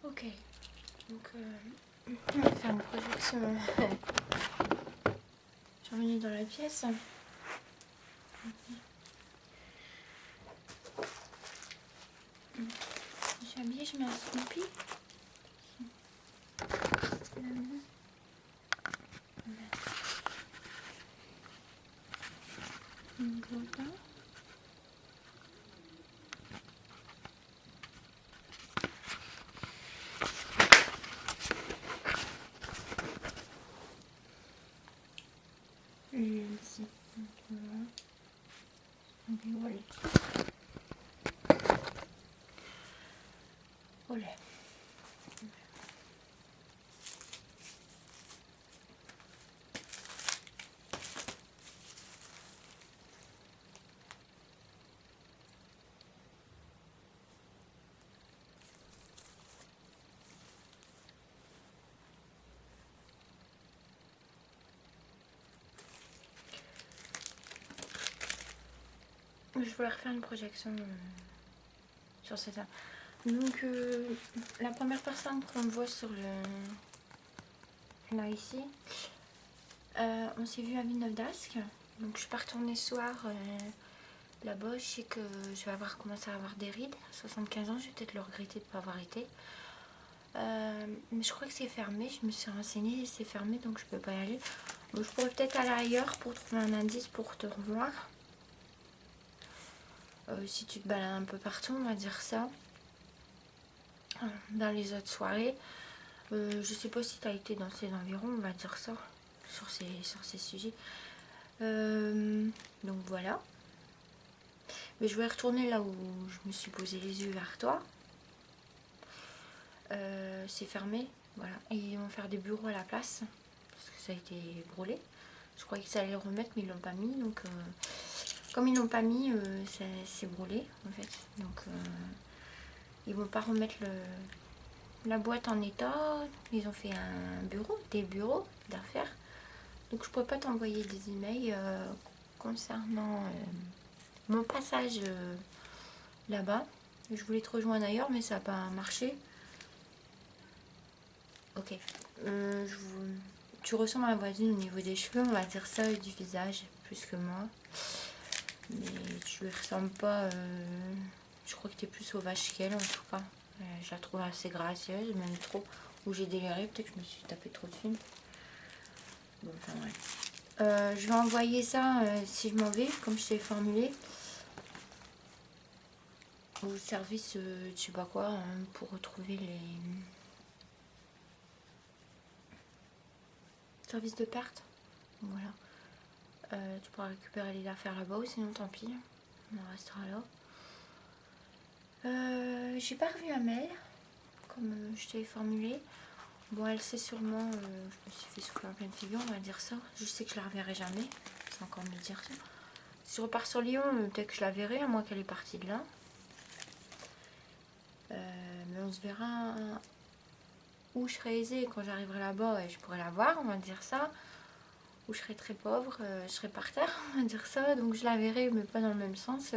Ok, donc on va faire une projection. Je suis revenue dans la pièce. Je suis habillée, je mets un Snoopy. Voilà. Et ici. Voilà. Et voilà. Voilà. Je voulais refaire une projection sur cette. Donc la première personne qu'on voit sur là ici, on s'est vu à Villeneuve d'Ascq. Donc je suis pas retournée ce soir là-bas. Je sais que je vais commencer à avoir des rides. 75 ans, je vais peut-être le regretter de ne pas avoir été. Mais je crois que c'est fermé. Je me suis renseignée, c'est fermé, donc je peux pas y aller. Donc je pourrais peut-être aller ailleurs pour trouver un indice pour te revoir. Si tu te balades un peu partout, on va dire ça. Dans les autres soirées. Je sais pas si tu as été dans ces environs, on va dire ça, sur ces sujets. Donc voilà. Mais je vais retourner là où je me suis posé les yeux vers toi. C'est fermé, voilà. Et ils vont faire des bureaux à la place, parce que ça a été brûlé. Je croyais que ça allait le remettre, mais ils l'ont pas mis. Donc, comme ils l'ont pas mis, c'est brûlé en fait. Donc, ils vont pas remettre la boîte en état. Ils ont fait des bureaux d'affaires. Donc, je pourrais pas t'envoyer des emails concernant mon passage là-bas. Je voulais te rejoindre ailleurs, mais ça n'a pas marché. Ok. Tu ressembles à ma voisine au niveau des cheveux, on va dire ça, et du visage, plus que moi. Mais tu lui ressembles pas. Je crois que tu es plus sauvage qu'elle, en tout cas. Je la trouve assez gracieuse, même trop. Ou j'ai déliré, peut-être que je me suis tapé trop de films. Bon, enfin, ouais. Je vais envoyer ça, si je m'en vais, comme je t'ai formulé, au service, je sais pas quoi, pour retrouver les services de perte. Voilà. Tu pourras récupérer les affaires là-bas, ou sinon tant pis, on restera là. J'ai pas revu Amel, comme je t'ai formulé. Bon, elle sait sûrement, je me suis fait souffler en pleine figure, on va dire ça. Je sais que je la reverrai jamais, c'est encore me dire ça. Si je repars sur Lyon, peut-être que je la verrai, à moins qu'elle est partie de là. Mais on se verra où je serai aisée quand j'arriverai là-bas et je pourrai la voir, on va dire ça. Où je serai très pauvre, je serai par terre, on va dire ça. Donc je la verrai, mais pas dans le même sens.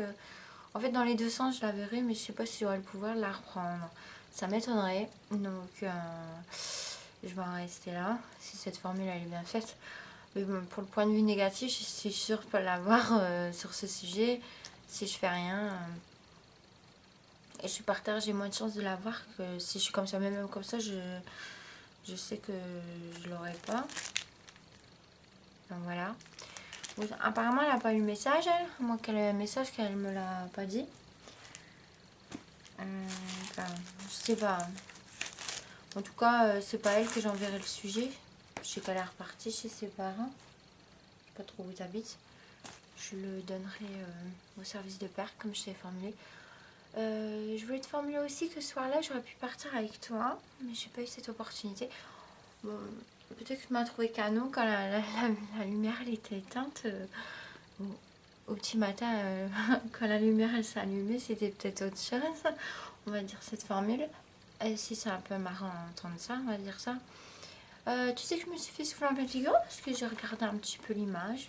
En fait, dans les deux sens, je la verrai, mais je sais pas si j'aurai le pouvoir de la reprendre. Ça m'étonnerait. Donc, je vais en rester là, si cette formule elle est bien faite. Mais bon, pour le point de vue négatif, je suis sûre de ne pas l'avoir sur ce sujet. Si je fais rien, et je suis par terre, j'ai moins de chances de l'avoir que si je suis comme ça. Même comme ça, je sais que je l'aurai pas. Donc voilà. Bon, apparemment, elle n'a pas eu le message, elle. À moins qu'elle ait un message qu'elle me l'a pas dit. Enfin, je sais pas. En tout cas, c'est pas elle que j'enverrai le sujet. Je sais qu'elle est repartie chez ses parents. Je sais pas trop où t'habites. Je le donnerai au service de parc, comme je t'ai formulé. Je voulais te formuler aussi que ce soir-là, j'aurais pu partir avec toi, mais j'ai pas eu cette opportunité. Bon, peut-être que tu m'as trouvé canon quand la lumière elle était éteinte. Au petit matin, quand la lumière elle s'allumait, c'était peut-être autre chose. On va dire cette formule. Et si c'est un peu marrant d'entendre ça, on va dire ça. Tu sais que je me suis fait souffler un peu de figure parce que j'ai regardé un petit peu l'image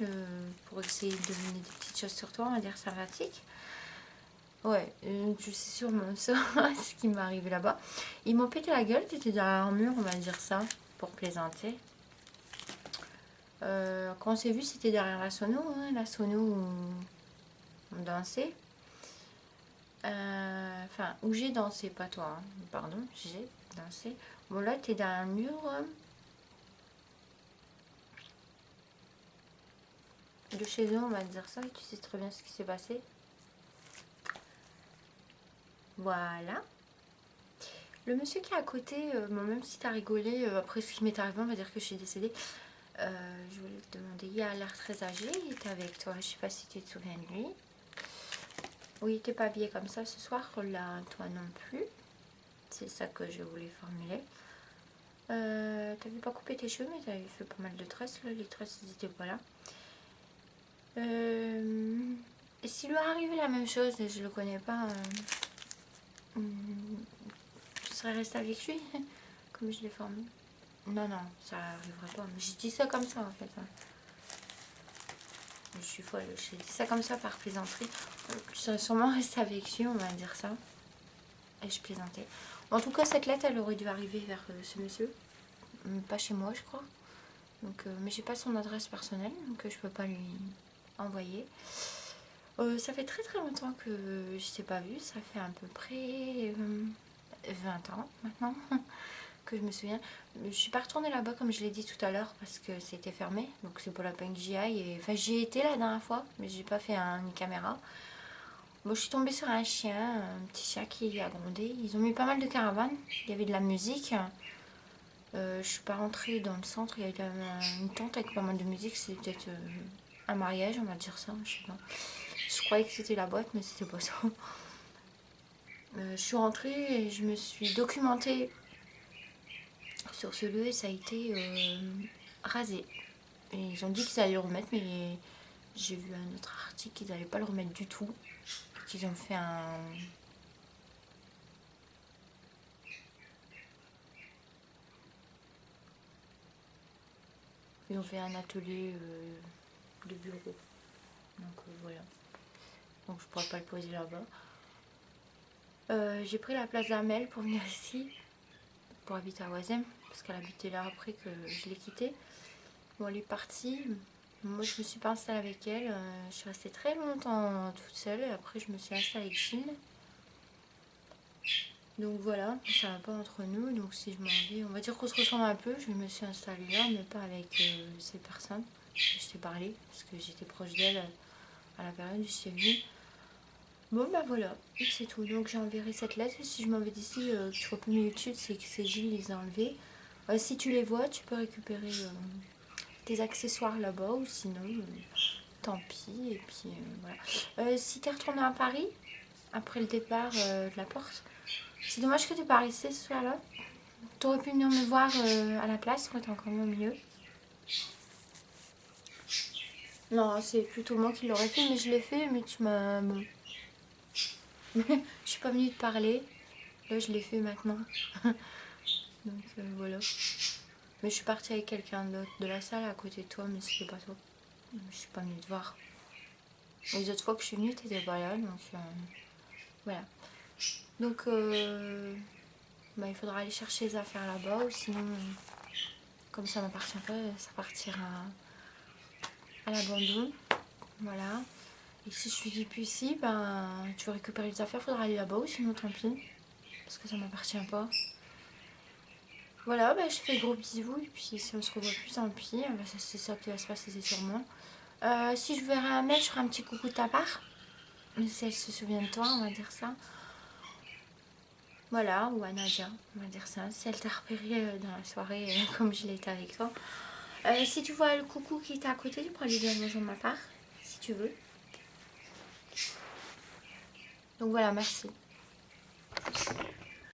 pour essayer de deviner des petites choses sur toi, on va dire sympathique. Ouais, tu sais sûrement ça, ce qui m'est arrivé là-bas. Ils m'ont pété la gueule, t'étais derrière un mur, on va dire ça, pour plaisanter. Quand on s'est vu, c'était derrière la sono, hein, la sono où on dansait. Enfin, où j'ai dansé, pas toi, hein, pardon, j'ai dansé. Bon, là, t'es derrière le mur de chez eux, on va dire ça, et tu sais très bien ce qui s'est passé. Voilà. Le monsieur qui est à côté, bon, même si t'as rigolé, après ce qui m'est arrivé, on va dire que je suis décédée. Je voulais te demander, il a l'air très âgé, il était avec toi, je sais pas si tu te souviens de lui. Oui, il n'était pas habillé comme ça ce soir, là, toi non plus. C'est ça que je voulais formuler. T'avais pas coupé tes cheveux, mais t'avais fait pas mal de tresses, là, les tresses ils étaient pas là. Et s'il lui arrivait la même chose, et je le connais pas, je serais restée avec lui, comme je l'ai formulé. Non, non, ça arriverait pas. Mais j'ai dit ça comme ça en fait. Hein. Je suis folle, j'ai dit ça comme ça par plaisanterie. Je serais sûrement restée avec lui, on va dire ça. Et je plaisantais. En tout cas, cette lettre, elle aurait dû arriver vers ce monsieur. Pas chez moi, je crois. Donc, mais j'ai pas son adresse personnelle, donc je peux pas lui envoyer. Ça fait très très longtemps que je t'ai pas vue. Ça fait à peu près 20 ans maintenant. Que je me souviens. Je suis pas retournée là-bas comme je l'ai dit tout à l'heure parce que c'était fermé, donc c'est pas la peine que j'y aille. Et... Enfin, j'y ai été la dernière fois, mais j'ai pas fait une caméra. Bon, je suis tombée sur un chien, un petit chat qui a grondé. Ils ont mis pas mal de caravanes, il y avait de la musique. Je suis pas rentrée dans le centre, il y avait une tente avec pas mal de musique. C'était peut-être un mariage, on va dire ça, je sais pas. Je croyais que c'était la boîte, mais c'était pas ça. Je suis rentrée et je me suis documentée sur ce lieu et ça a été rasé. Et ils ont dit qu'ils allaient le remettre, mais j'ai vu un autre article qu'ils n'allaient pas le remettre du tout. Qu'ils ont fait un... Ils ont fait un atelier de bureau. Donc voilà. Donc je pourrais pas le poser là-bas. J'ai pris la place d'Amel pour venir ici. Pour habiter à Oisem. Parce qu'elle habitait là après que je l'ai quittée. Bon, elle est partie. Moi, je me suis pas installée avec elle. Je suis restée très longtemps toute seule. Et après, je me suis installée avec Chine. Donc voilà, ça va pas entre nous. Donc si je m'en vais, on va dire qu'on se ressemble un peu. Je me suis installée là, mais pas avec ces personnes. Je t'ai parlé parce que j'étais proche d'elle à la période où je suis venue. Bon bah voilà, c'est tout. Donc j'enverrai cette lettre. Et si je m'en vais d'ici, que tu vois plus mes études, c'est que c'est Gilles les a enlevés. Si tu les vois, tu peux récupérer tes accessoires là-bas ou sinon, tant pis. Et puis voilà. Si t'es retourné à Paris, après le départ de la porte, c'est dommage que t'es pas resté ce soir-là. T'aurais pu venir me voir à la place, on était encore mieux au milieu. Non, c'est plutôt moi qui l'aurais fait, mais je l'ai fait, mais tu m'as... Bon. Je suis pas venue te parler. Là, je l'ai fait maintenant. Donc voilà. Mais je suis partie avec quelqu'un d'autre de la salle à côté de toi, mais c'était pas toi. Je suis pas venue te voir. Les autres fois que je suis venue, t'étais pas là, donc voilà. Donc bah, il faudra aller chercher les affaires là-bas, ou sinon, comme ça m'appartient pas, ça partira à l'abandon. Voilà. Et si je suis plus ici, ben, tu veux récupérer les affaires, il faudra aller là-bas ou sinon tant pis. Parce que ça m'appartient pas. Voilà, ben, je fais gros bisous et puis si on se revoit plus, tant pis. Ben, c'est ça qui va se passer, c'est sûrement. Si je verrai un mail, je ferai un petit coucou de ta part. Mais si elle se souvient de toi, on va dire ça. Voilà, ou à Nadia, on va dire ça. Si elle t'a repéré dans la soirée comme je l'ai été avec toi. Si tu vois le coucou qui était à côté, tu pourras lui dire bonjour de ma part, si tu veux. Donc voilà, merci.